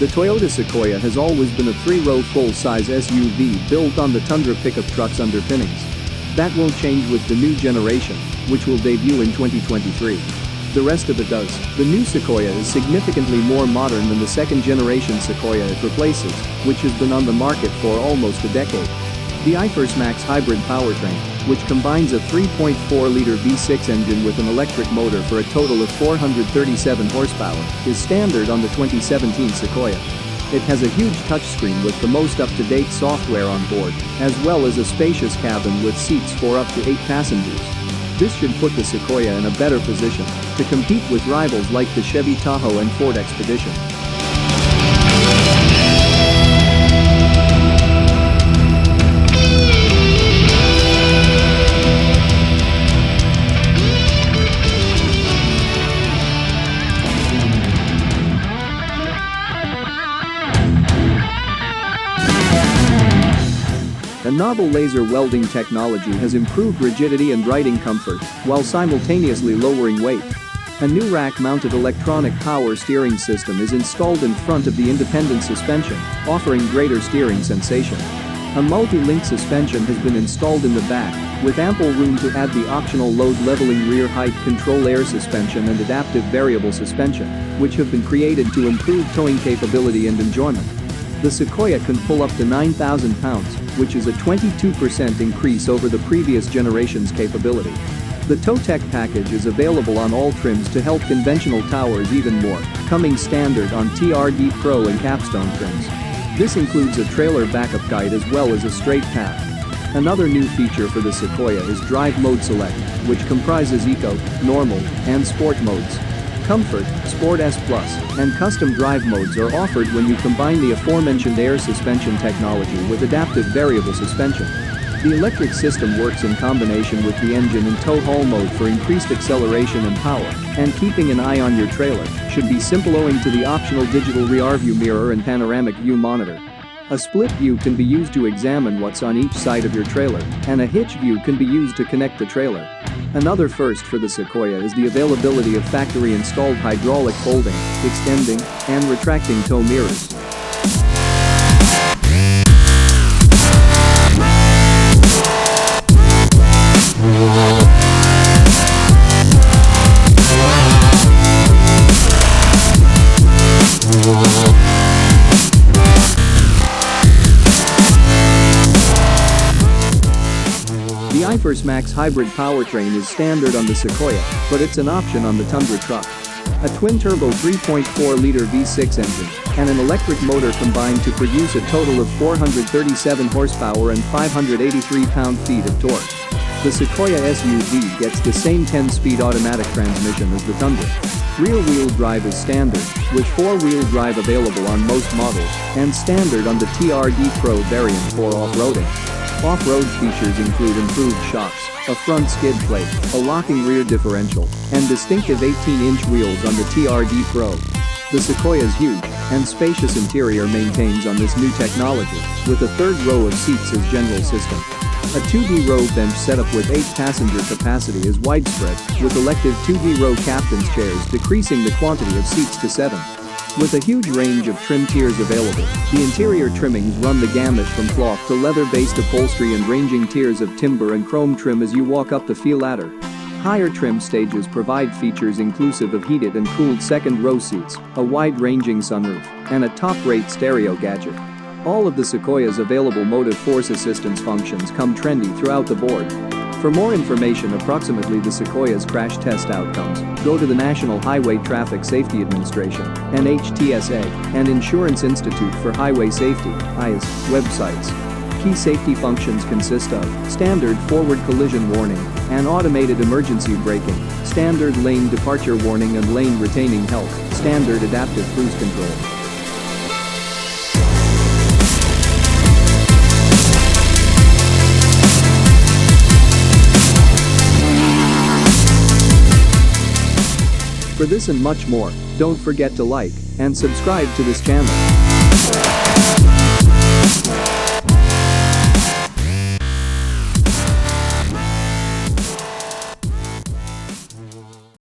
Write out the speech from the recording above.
The Toyota Sequoia has always been a three-row full-size SUV built on the Tundra pickup truck's underpinnings. That won't change with the new generation, which will debut in 2023. The rest of it does. The new Sequoia is significantly more modern than the second-generation Sequoia it replaces, which has been on the market for almost a decade. The iForce Max hybrid powertrain, which combines a 3.4-liter V6 engine with an electric motor for a total of 437 horsepower, is standard on the 2017 Sequoia. It has a huge touchscreen with the most up-to-date software on board, as well as a spacious cabin with seats for up to 8 passengers. This should put the Sequoia in a better position to compete with rivals like the Chevy Tahoe and Ford Expedition. A novel laser welding technology has improved rigidity and riding comfort while simultaneously lowering weight. A new rack-mounted electronic power steering system is installed in front of the independent suspension, offering greater steering sensation. A multi-link suspension has been installed in the back, with ample room to add the optional load-leveling rear height control air suspension and adaptive variable suspension, which have been created to improve towing capability and enjoyment. The Sequoia can pull up to 9,000 pounds, which is a 22% increase over the previous generation's capability. The TowTech package is available on all trims to help conventional towers even more, coming standard on TRD PRO and Capstone trims. This includes a trailer backup guide as well as a straight path. Another new feature for the Sequoia is Drive Mode Select, which comprises Eco, Normal, and Sport modes. Comfort, Sport S+, and Custom Drive modes are offered when you combine the aforementioned air suspension technology with adaptive variable suspension. The electric system works in combination with the engine in tow-haul mode for increased acceleration and power, and keeping an eye on your trailer should be simple owing to the optional digital rear-view mirror and panoramic view monitor. A split view can be used to examine what's on each side of your trailer, and a hitch view can be used to connect the trailer. Another first for the Sequoia is the availability of factory-installed hydraulic folding, extending, and retracting tow mirrors. The iForce Max hybrid powertrain is standard on the Sequoia, but it's an option on the Tundra truck. A twin-turbo 3.4-liter V6 engine and an electric motor combine to produce a total of 437 horsepower and 583 pound-feet of torque. The Sequoia SUV gets the same 10-speed automatic transmission as the Tundra. Rear-wheel drive is standard, with four-wheel drive available on most models, and standard on the TRD PRO variant for off-roading. Off-road features include improved shocks, a front skid plate, a locking rear differential, and distinctive 18-inch wheels on the TRD PRO. The Sequoia's huge and spacious interior maintains on this new technology, with a third row of seats as general system. A 2D row bench setup with 8 passenger capacity is widespread, with elective 2D row captain's chairs decreasing the quantity of seats to 7. With a huge range of trim tiers available, the interior trimmings run the gamut from cloth to leather-based upholstery and ranging tiers of timber and chrome trim as you walk up the feel ladder. Higher trim stages provide features inclusive of heated and cooled second-row seats, a wide-ranging sunroof, and a top-rate stereo gadget. All of the Sequoia's available motive force assistance functions come trendy throughout the board. For more information approximately the Sequoia's crash test outcomes, go to the National Highway Traffic Safety Administration, NHTSA, and Insurance Institute for Highway Safety, IS, websites. Key safety functions consist of standard forward collision warning and automated emergency braking, standard lane departure warning and lane retaining help, standard adaptive cruise control. For this and much more, don't forget to like and subscribe to this channel.